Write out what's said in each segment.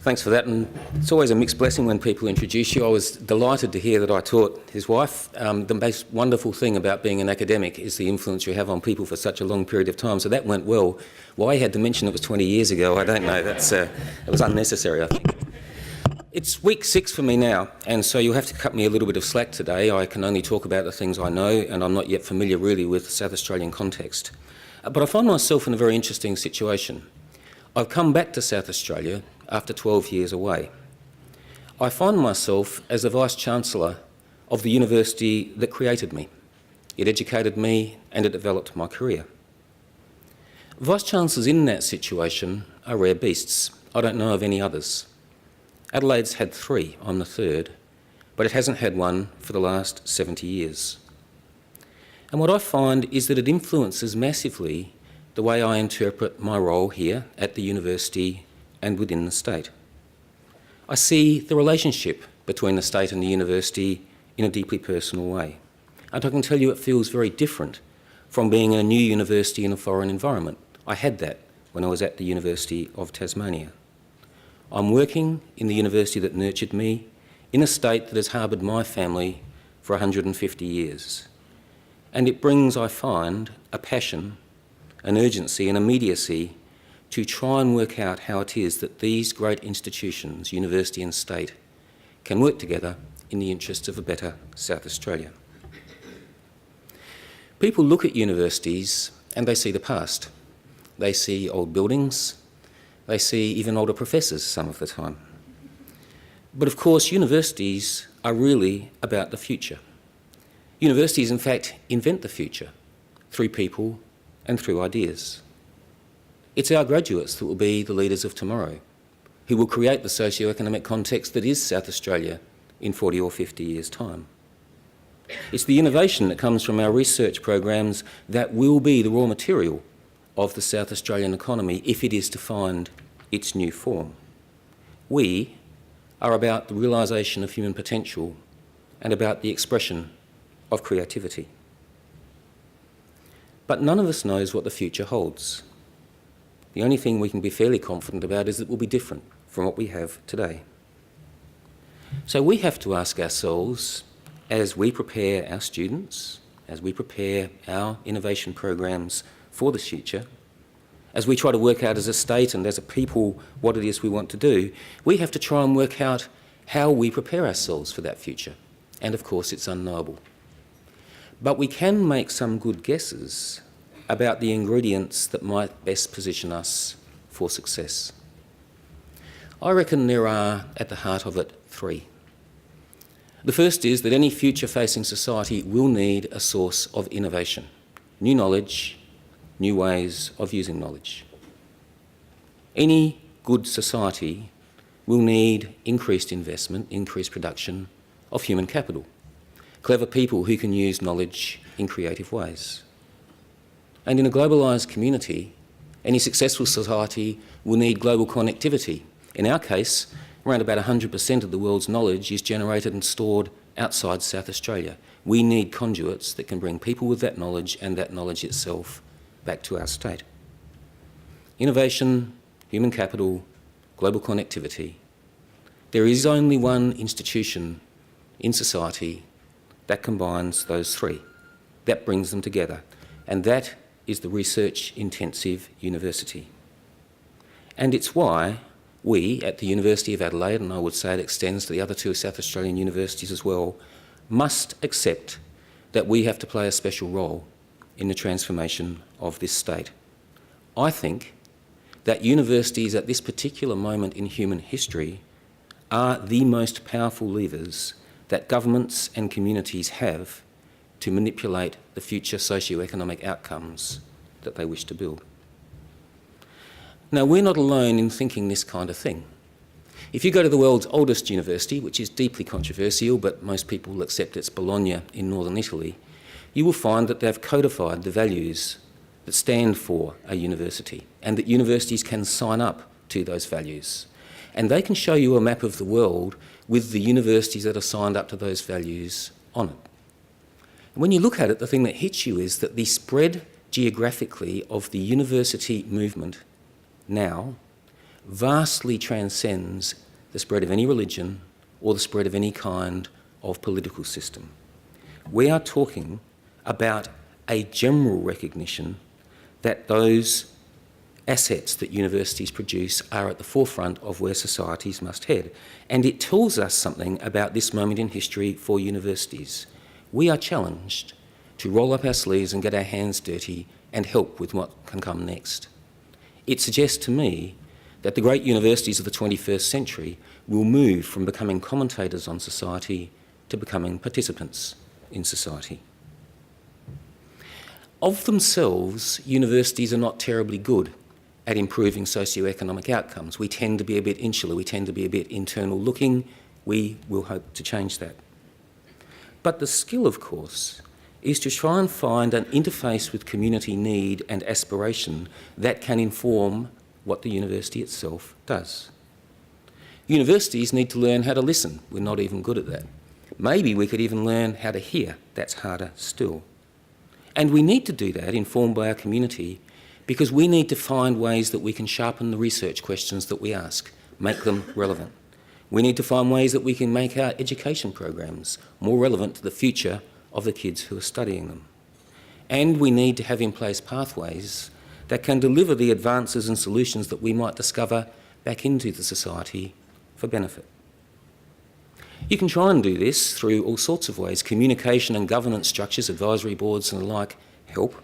Thanks for that, and it's always a mixed blessing when people introduce you. I was delighted to hear that I taught his wife. The most wonderful thing about being an academic is the influence you have on people for such a long period of time, so that went well. Why he had to mention it was 20 years ago, I don't know. It was unnecessary, I think. It's week 6 for me now, and so you'll have to cut me a little bit of slack today. I can only talk about the things I know, and I'm not yet familiar really with the South Australian context. But I find myself in a very interesting situation. I've come back to South Australia after 12 years away. I find myself as the Vice-Chancellor of the university that created me. It educated me and it developed my career. Vice-Chancellors in that situation are rare beasts. I don't know of any others. Adelaide's had 3, I'm the 3rd, but it hasn't had one for the last 70 years. And what I find is that it influences massively the way I interpret my role here at the university and within the state. I see the relationship between the state and the university in a deeply personal way. And I can tell you it feels very different from being in a new university in a foreign environment. I had that when I was at the University of Tasmania. I'm working in the university that nurtured me, in a state that has harboured my family for 150 years. And it brings, I find, a passion, an urgency, an immediacy to try and work out how it is that these great institutions, university and state, can work together in the interests of a better South Australia. People look at universities and they see the past. They see old buildings, they see even older professors some of the time. But of course, universities are really about the future. Universities, in fact, invent the future through people and through ideas. It's our graduates that will be the leaders of tomorrow, who will create the socio-economic context that is South Australia in 40 or 50 years' time. It's the innovation that comes from our research programs that will be the raw material of the South Australian economy if it is to find its new form. We are about the realisation of human potential and about the expression of creativity. But none of us knows what the future holds. The only thing we can be fairly confident about is that it will be different from what we have today. So we have to ask ourselves, as we prepare our students, as we prepare our innovation programs for the future, as we try to work out as a state and as a people what it is we want to do, we have to try and work out how we prepare ourselves for that future. And of course, it's unknowable. But we can make some good guesses about the ingredients that might best position us for success. I reckon there are, at the heart of it, 3. The first is that any future-facing society will need a source of innovation, new knowledge, new ways of using knowledge. Any good society will need increased investment, increased production of human capital, clever people who can use knowledge in creative ways. And in a globalised community, any successful society will need global connectivity. In our case, around about 100% of the world's knowledge is generated and stored outside South Australia. We need conduits that can bring people with that knowledge and that knowledge itself back to our state. Innovation, human capital, global connectivity. There is only one institution in society that combines those 3, that brings them together, and that is the research-intensive university. And it's why we at the University of Adelaide, and I would say it extends to the other 2 South Australian universities as well, must accept that we have to play a special role in the transformation of this state. I think that universities at this particular moment in human history are the most powerful levers that governments and communities have to manipulate the future socio-economic outcomes that they wish to build. Now, we're not alone in thinking this kind of thing. If you go to the world's oldest university, which is deeply controversial, but most people will accept it's Bologna in northern Italy, you will find that they've codified the values that stand for a university, and that universities can sign up to those values. And they can show you a map of the world with the universities that are signed up to those values on it. When you look at it, the thing that hits you is that the spread geographically of the university movement now vastly transcends the spread of any religion or the spread of any kind of political system. We are talking about a general recognition that those assets that universities produce are at the forefront of where societies must head. And it tells us something about this moment in history for universities. We are challenged to roll up our sleeves and get our hands dirty and help with what can come next. It suggests to me that the great universities of the 21st century will move from becoming commentators on society to becoming participants in society. Of themselves, universities are not terribly good at improving socioeconomic outcomes. We tend to be a bit insular, we tend to be a bit internal looking. We will hope to change that. But the skill, of course, is to try and find an interface with community need and aspiration that can inform what the university itself does. Universities need to learn how to listen. We're not even good at that. Maybe we could even learn how to hear. That's harder still. And we need to do that, informed by our community, because we need to find ways that we can sharpen the research questions that we ask, make them relevant. We need to find ways that we can make our education programs more relevant to the future of the kids who are studying them. And we need to have in place pathways that can deliver the advances and solutions that we might discover back into the society for benefit. You can try and do this through all sorts of ways. Communication and governance structures, advisory boards and the like help.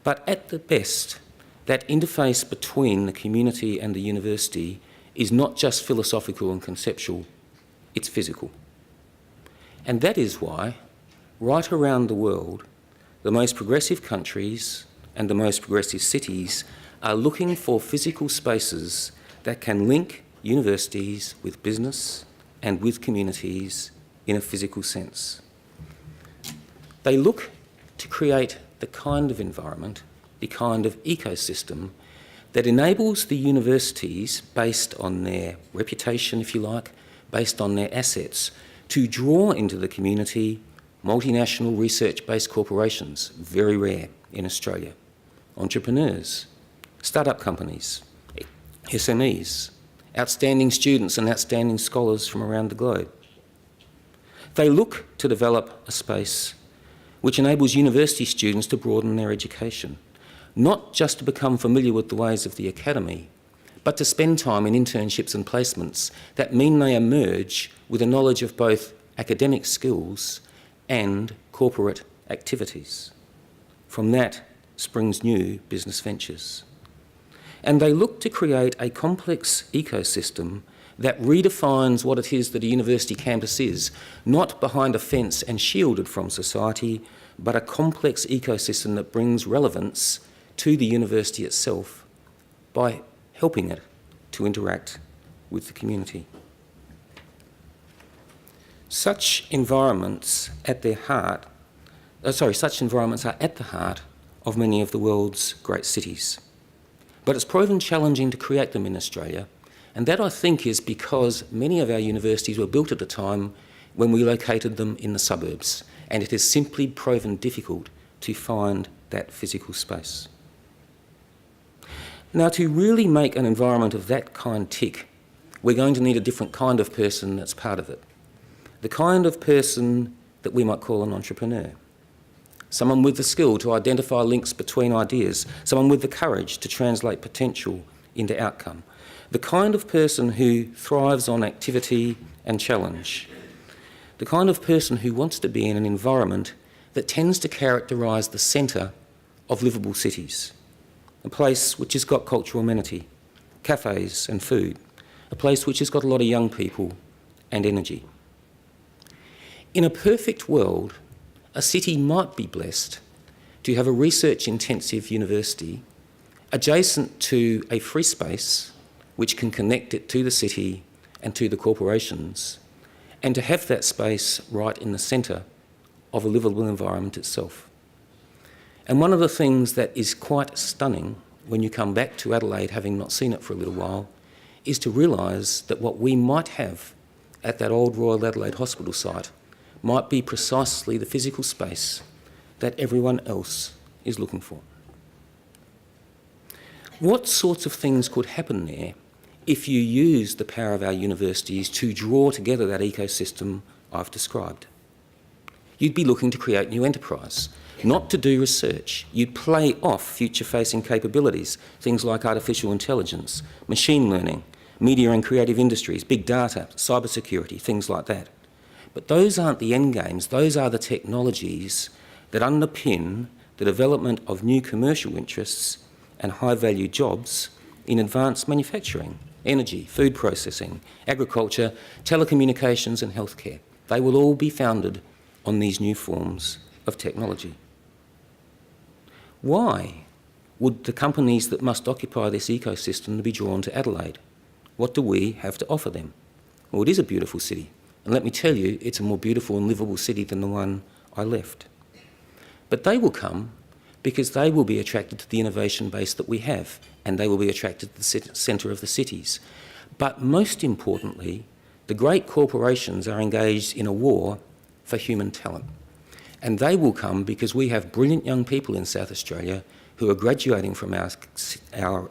But at the best, that interface between the community and the university is not just philosophical and conceptual, it's physical. And that is why, right around the world, the most progressive countries and the most progressive cities are looking for physical spaces that can link universities with business and with communities in a physical sense. They look to create the kind of environment, the kind of ecosystem that enables the universities, based on their reputation, if you like, based on their assets, to draw into the community multinational research-based corporations, very rare in Australia, entrepreneurs, start-up companies, SMEs, outstanding students and outstanding scholars from around the globe. They look to develop a space which enables university students to broaden their education, not just to become familiar with the ways of the academy, but to spend time in internships and placements that mean they emerge with a knowledge of both academic skills and corporate activities. From that springs new business ventures. And they look to create a complex ecosystem that redefines what it is that a university campus is, not behind a fence and shielded from society, but a complex ecosystem that brings relevance to the university itself by helping it to interact with the community. Such environments are at the heart of many of the world's great cities. But it's proven challenging to create them in Australia, and that I think is because many of our universities were built at a time when we located them in the suburbs, and it has simply proven difficult to find that physical space. Now, to really make an environment of that kind tick, we're going to need a different kind of person that's part of it. The kind of person that we might call an entrepreneur. Someone with the skill to identify links between ideas, someone with the courage to translate potential into outcome. The kind of person who thrives on activity and challenge. The kind of person who wants to be in an environment that tends to characterise the centre of livable cities. A place which has got cultural amenity, cafes and food. A place which has got a lot of young people and energy. In a perfect world, a city might be blessed to have a research-intensive university adjacent to a free space which can connect it to the city and to the corporations, and to have that space right in the centre of a livable environment itself. And one of the things that is quite stunning when you come back to Adelaide, having not seen it for a little while, is to realise that what we might have at that old Royal Adelaide Hospital site might be precisely the physical space that everyone else is looking for. What sorts of things could happen there if you use the power of our universities to draw together that ecosystem I've described? You'd be looking to create new enterprise, not to do research. You'd play off future-facing capabilities, things like artificial intelligence, machine learning, media and creative industries, big data, cybersecurity, things like that. But those aren't the end games. Those are the technologies that underpin the development of new commercial interests and high-value jobs in advanced manufacturing, energy, food processing, agriculture, telecommunications and healthcare. They will all be founded on these new forms of technology. Why would the companies that must occupy this ecosystem be drawn to Adelaide? What do we have to offer them? Well, it is a beautiful city, and let me tell you, it's a more beautiful and livable city than the one I left. But they will come because they will be attracted to the innovation base that we have, and they will be attracted to the centre of the cities. But most importantly, the great corporations are engaged in a war for human talent. And they will come because we have brilliant young people in South Australia who are graduating from our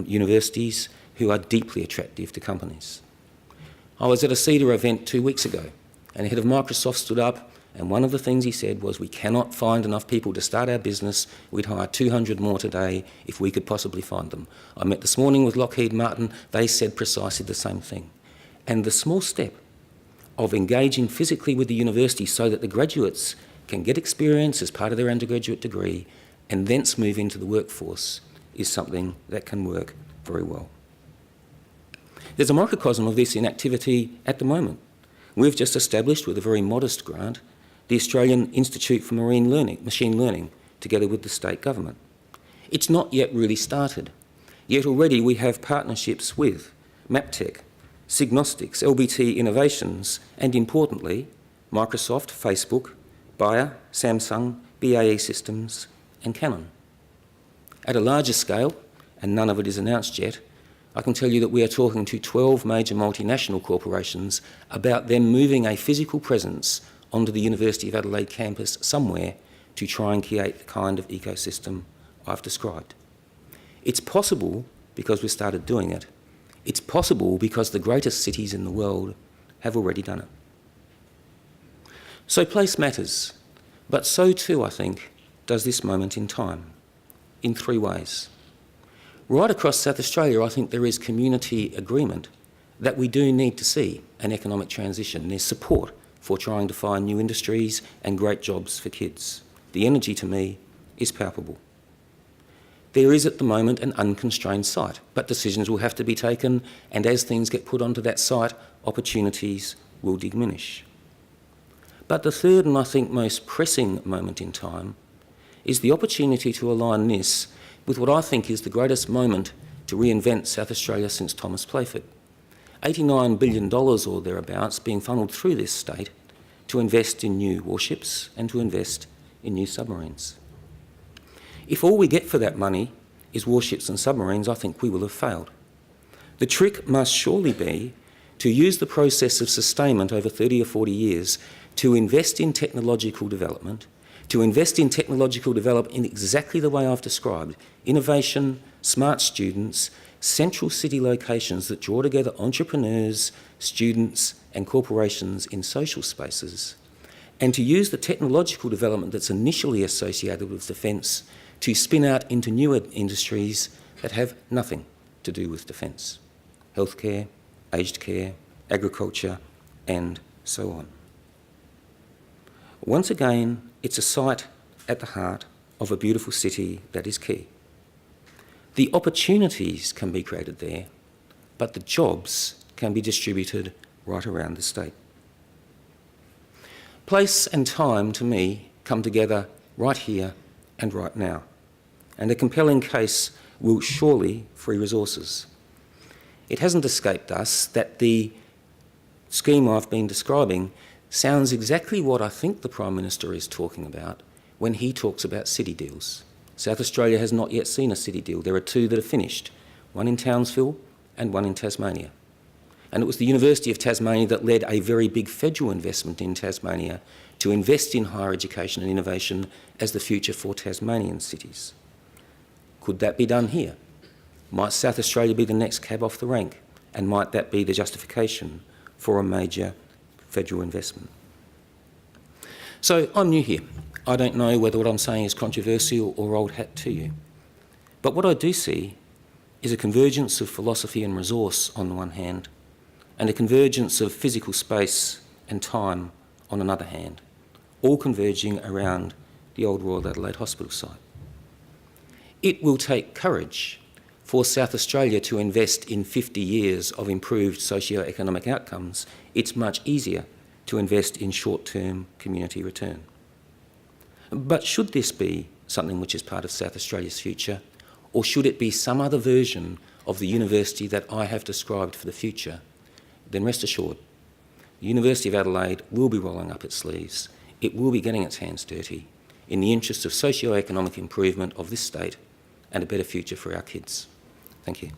universities who are deeply attractive to companies. I was at a CEDA event 2 weeks ago, and the head of Microsoft stood up, and one of the things he said was, we cannot find enough people to start our business. We'd hire 200 more today if we could possibly find them. I met this morning with Lockheed Martin. They said precisely the same thing. And the small step of engaging physically with the university so that the graduates can get experience as part of their undergraduate degree and thence move into the workforce is something that can work very well. There's a microcosm of this in activity at the moment. We've just established, with a very modest grant, the Australian Institute for Machine Learning, together with the state government. It's not yet really started, yet already we have partnerships with MapTech, Signostics, LBT Innovations, and importantly, Microsoft, Facebook, Bayer, Samsung, BAE Systems, and Canon. At a larger scale, and none of it is announced yet, I can tell you that we are talking to 12 major multinational corporations about them moving a physical presence onto the University of Adelaide campus somewhere to try and create the kind of ecosystem I've described. It's possible because we've started doing it. It's possible because the greatest cities in the world have already done it. So place matters, but so too, I think, does this moment in time, in 3 ways. Right across South Australia, I think there is community agreement that we do need to see an economic transition. There's support for trying to find new industries and great jobs for kids. The energy, to me, is palpable. There is at the moment an unconstrained site, but decisions will have to be taken, and as things get put onto that site, opportunities will diminish. But the third and I think most pressing moment in time is the opportunity to align this with what I think is the greatest moment to reinvent South Australia since Thomas Playford. $89 billion or thereabouts being funnelled through this state to invest in new warships and to invest in new submarines. If all we get for that money is warships and submarines, I think we will have failed. The trick must surely be to use the process of sustainment over 30 or 40 years to invest in technological development, in exactly the way I've described: innovation, smart students, central city locations that draw together entrepreneurs, students and corporations in social spaces, and to use the technological development that's initially associated with defence to spin out into newer industries that have nothing to do with defence: healthcare, aged care, agriculture, and so on. Once again, it's a site at the heart of a beautiful city that is key. The opportunities can be created there, but the jobs can be distributed right around the state. Place and time, to me, come together right here and right now, and a compelling case will surely free resources. It hasn't escaped us that the scheme I've been describing sounds exactly what I think the Prime Minister is talking about when he talks about city deals. South Australia has not yet seen a city deal. There are 2 that are finished, one in Townsville and one in Tasmania. And it was the University of Tasmania that led a very big federal investment in Tasmania to invest in higher education and innovation as the future for Tasmanian cities. Could that be done here? Might South Australia be the next cab off the rank? And might that be the justification for a major federal investment? So I'm new here. I don't know whether what I'm saying is controversial or old hat to you. But what I do see is a convergence of philosophy and resource on the one hand, and a convergence of physical space and time on another hand, all converging around the old Royal Adelaide Hospital site. It will take courage for South Australia to invest in 50 years of improved socio-economic outcomes. It's much easier to invest in short-term community return. But should this be something which is part of South Australia's future, or should it be some other version of the university that I have described for the future? Then rest assured, the University of Adelaide will be rolling up its sleeves. It will be getting its hands dirty in the interest of socio-economic improvement of this state and a better future for our kids. Thank you.